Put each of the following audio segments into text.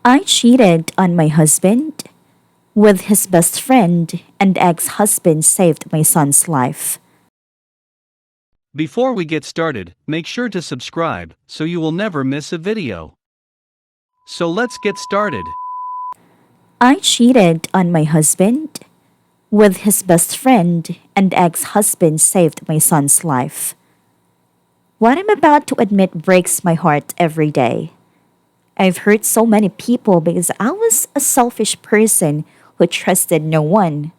I cheated on my husband with his best friend, and ex-husband saved my son's life. Before we get started, make sure to subscribe so you will never miss a video. So let's get started. I cheated on my husband with his best friend, and ex-husband saved my son's life. What I'm about to admit breaks my heart every day. I've hurt so many people because I was a selfish person who trusted no one.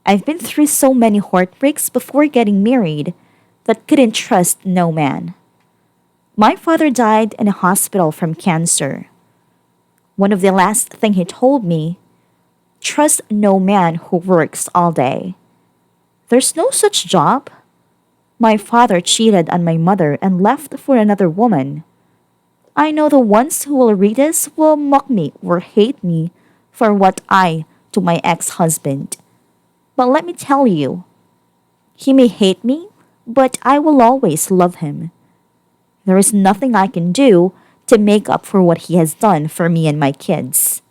I've been through so many heartbreaks before getting married that couldn't trust no man. My father died in a hospital from cancer. One of the last thing he told me, trust no man who works all day. There's no such job. My father cheated on my mother and left for another woman. I know the ones who will read this will mock me or hate me for what I to my ex-husband. But let me tell you, he may hate me, but I will always love him. There is nothing I can do to make up for what he has done for me and my kids.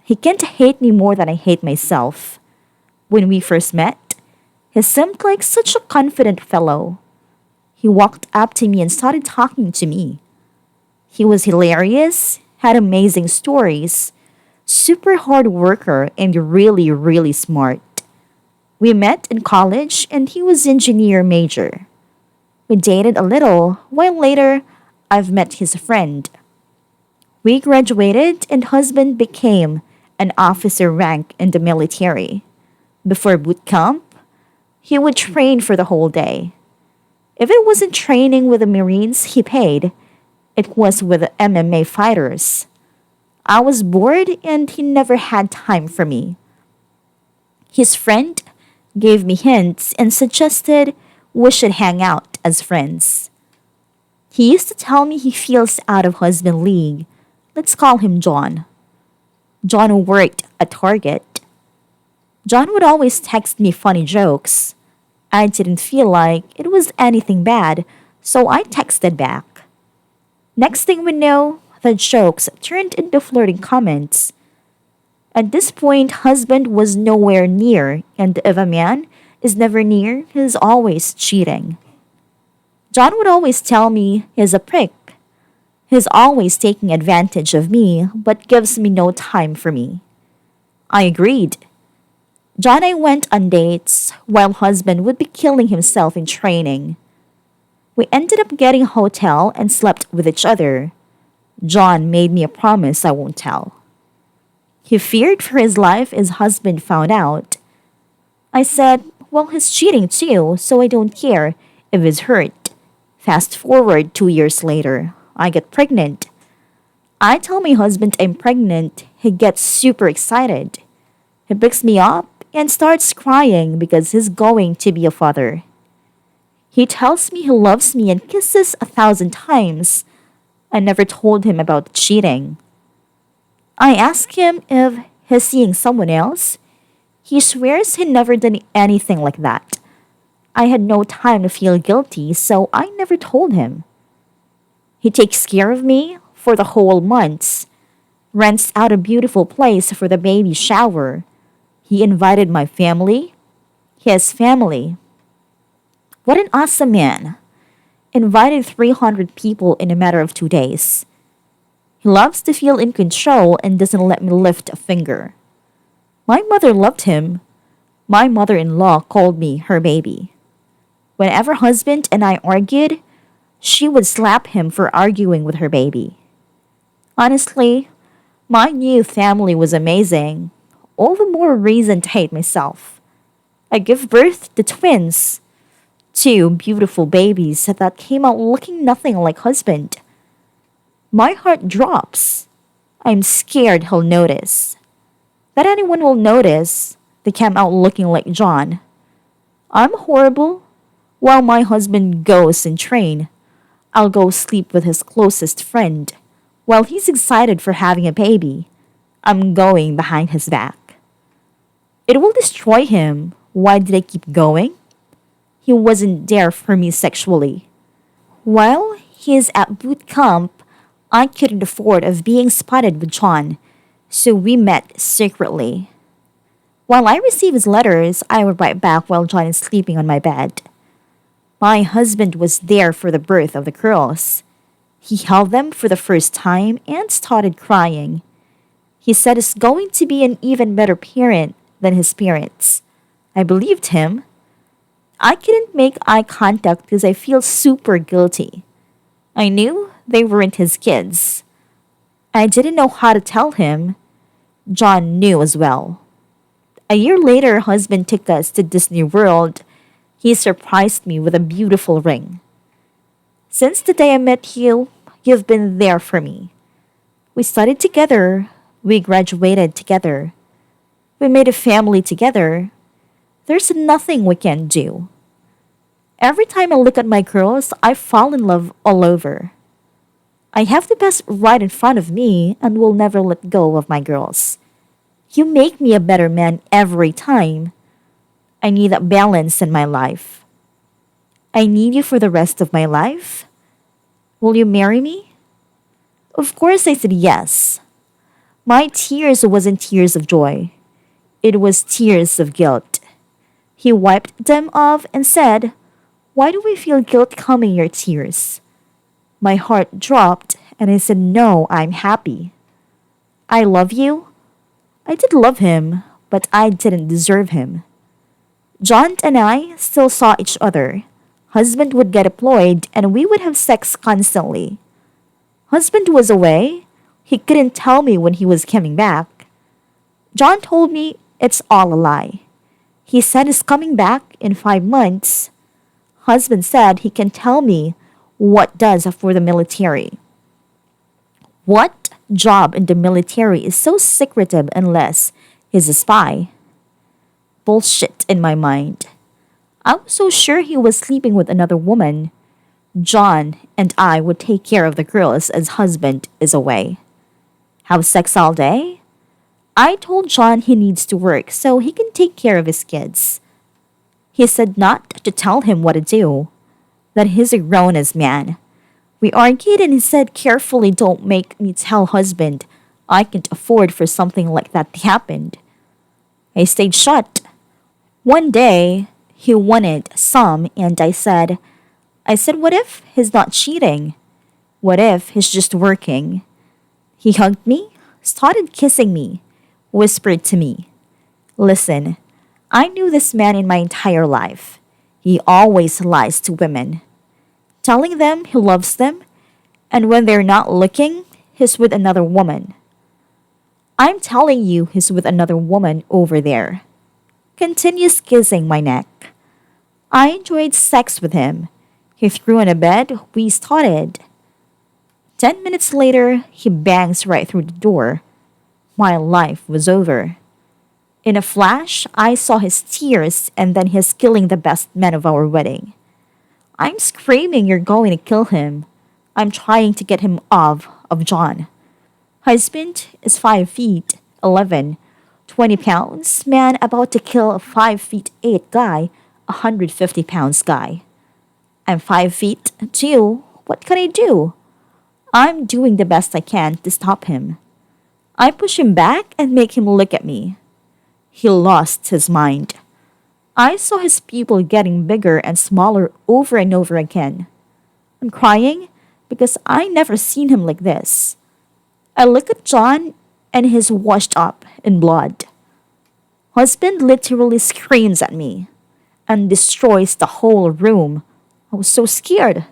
He can't hate me more than I hate myself. When we first met, he seemed like such a confident fellow. He walked up to me and started talking to me. He was hilarious, had amazing stories, super hard worker, and really, really smart. We met in college and he was engineer major. We dated a little, while later I've met his friend. We graduated and husband became an officer rank in the military. Before boot camp, he would train for the whole day. If it wasn't training with the Marines he paid, it was with MMA fighters. I was bored and he never had time for me. His friend gave me hints and suggested we should hang out as friends. He used to tell me he feels out of husband league. Let's call him John. John worked at Target. John would always text me funny jokes. I didn't feel like it was anything bad, so I texted back. Next thing we know, the jokes turned into flirting comments. At this point, husband was nowhere near, and if a man is never near, he's always cheating. John would always tell me he's a prick. He's always taking advantage of me, but gives me no time for me. I agreed. John and I went on dates, while husband would be killing himself in training. We ended up getting a hotel and slept with each other. John made me a promise I won't tell. He feared for his life as husband found out. I said, well, he's cheating too, so I don't care if he's hurt. Fast forward 2 years later, I get pregnant. I tell my husband I'm pregnant, he gets super excited. He picks me up and starts crying because he's going to be a father. He tells me he loves me and kisses 1,000 times. I never told him about cheating. I ask him if he's seeing someone else. He swears he never did anything like that. I had no time to feel guilty, so I never told him. He takes care of me for the whole months, rents out a beautiful place for the baby shower. He invited my family, his family. What an awesome man. Invited 300 people in a matter of 2 days. He loves to feel in control and doesn't let me lift a finger. My mother loved him. My mother-in-law called me her baby. Whenever husband and I argued, she would slap him for arguing with her baby. Honestly, my new family was amazing. All the more reason to hate myself. I give birth to twins. 2 beautiful babies that came out looking nothing like husband. My heart drops. I'm scared he'll notice. That anyone will notice they came out looking like John. I'm horrible. While my husband goes and train, I'll go sleep with his closest friend. While he's excited for having a baby, I'm going behind his back. It will destroy him. Why did I keep going? He wasn't there for me sexually. While he's at boot camp, I couldn't afford of being spotted with John, so we met secretly. While I receive his letters, I would write back while John is sleeping on my bed. My husband was there for the birth of the girls. He held them for the first time and started crying. He said he's going to be an even better parent than his parents. I believed him. I couldn't make eye contact because I feel super guilty. I knew they weren't his kids. I didn't know how to tell him. John knew as well. A year later, husband took us to Disney World. He surprised me with a beautiful ring. Since the day I met you, you've been there for me. We studied together. We graduated together. We made a family together. There's nothing we can't do. Every time I look at my girls, I fall in love all over. I have the best right in front of me and will never let go of my girls. You make me a better man every time. I need that balance in my life. I need you for the rest of my life. Will you marry me? Of course I said yes. My tears wasn't tears of joy. It was tears of guilt. He wiped them off and said, "Why do we feel guilt coming your tears?" My heart dropped and I said, "No, I'm happy." "I love you." I did love him, but I didn't deserve him. John and I still saw each other. Husband would get deployed and we would have sex constantly. Husband was away. He couldn't tell me when he was coming back. John told me it's all a lie. He said he's coming back in 5 months. Husband said he can tell me what does for the military. What job in the military is so secretive unless he's a spy? Bullshit in my mind. I was so sure he was sleeping with another woman. John and I would take care of the girls as husband is away. Have sex all day? I told John he needs to work so he can take care of his kids. He said not to tell him what to do, that he's a grown-ass man. We argued and he said carefully, "Don't make me tell husband I can't afford for something like that to happen." I stayed shut. One day, he wanted some and I said, "What if he's not cheating? What if he's just working?" He hugged me, started kissing me, whispered to me, "Listen, I knew this man in my entire life. He always lies to women, telling them he loves them, and when they're not looking, he's with another woman. I'm telling you he's with another woman over there." Continues kissing my neck. I enjoyed sex with him. He threw in a bed, we started. 10 minutes later, he bangs right through the door. My life was over. In a flash, I saw his tears and then his killing the best man of our wedding. I'm screaming, "You're going to kill him." I'm trying to get him off of John. Husband is 5 feet, 11, 20 pounds, man about to kill a 5 feet 8 guy, 150 pounds guy. I'm 5 feet 2. What can I do? I'm doing the best I can to stop him. I push him back and make him look at me. He lost his mind. I saw his pupil getting bigger and smaller over and over again. I'm crying because I never seen him like this. I look at John and he's washed up in blood. Husband literally screams at me and destroys the whole room. I was so scared.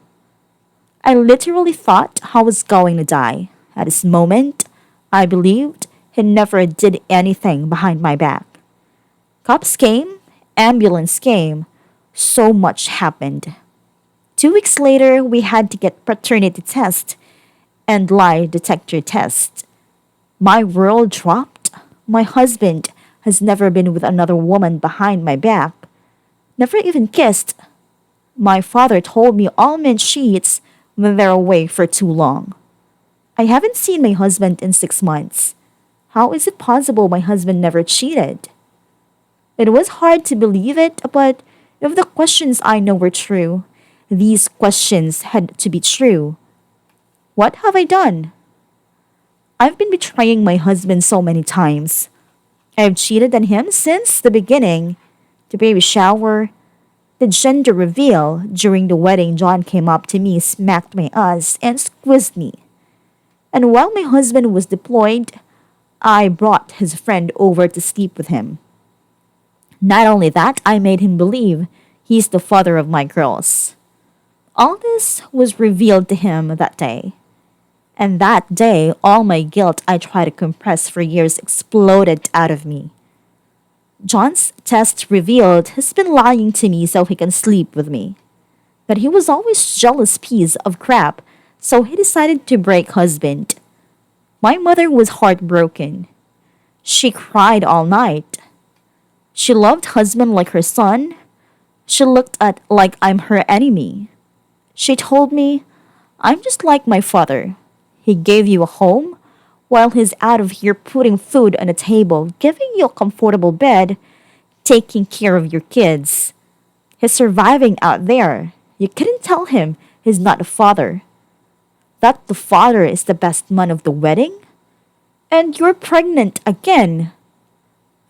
I literally thought I was going to die. At this moment, I believed he never did anything behind my back. Cops came, ambulance came, so much happened. 2 weeks later, we had to get paternity test and lie detector test. My world dropped. My husband has never been with another woman behind my back. Never even kissed. My father told me all men cheats when they're away for too long. I haven't seen my husband in 6 months. How is it possible my husband never cheated? It was hard to believe it, but if the questions I know were true, these questions had to be true. What have I done? I've been betraying my husband so many times. I've cheated on him since the beginning. The baby shower, the gender reveal during the wedding, John came up to me, smacked my ass, and squeezed me. And while my husband was deployed, I brought his friend over to sleep with him. Not only that, I made him believe he's the father of my girls. All this was revealed to him that day. And that day, all my guilt I tried to compress for years exploded out of me. John's test revealed he's been lying to me so he can sleep with me. But he was always jealous piece of crap, so he decided to break husband. My mother was heartbroken. She cried all night. She loved husband like her son. She looked at like I'm her enemy. She told me, I'm just like my father. He gave you a home while he's out of here putting food on a table, giving you a comfortable bed, taking care of your kids. He's surviving out there. You couldn't tell him he's not a father. That the father is the best man of the wedding? And you're pregnant again.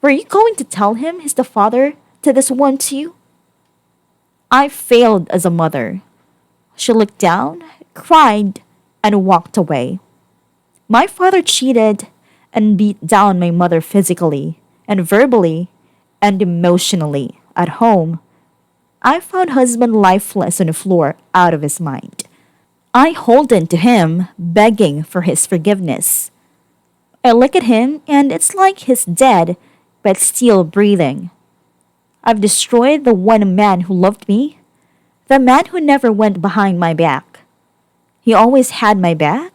Were you going to tell him he's the father to this one too? I failed as a mother. She looked down, cried, and walked away. My father cheated and beat down my mother physically and verbally and emotionally at home. I found husband lifeless on the floor, out of his mind. I holden to him, begging for his forgiveness. I look at him and it's like he's dead, but still breathing. I've destroyed the one man who loved me, the man who never went behind my back. He always had my back.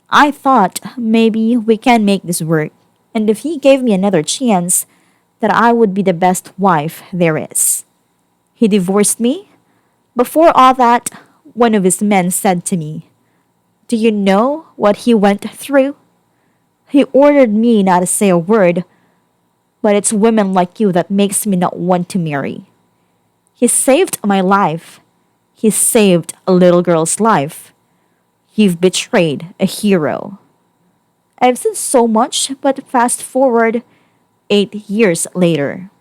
I thought maybe we can make this work, and if he gave me another chance, that I would be the best wife there is. He divorced me. Before all that, one of his men said to me, do you know what he went through? He ordered me not to say a word, but it's women like you that makes me not want to marry. He saved my life. He saved a little girl's life. You've betrayed a hero. I've said so much, but fast forward 8 years later.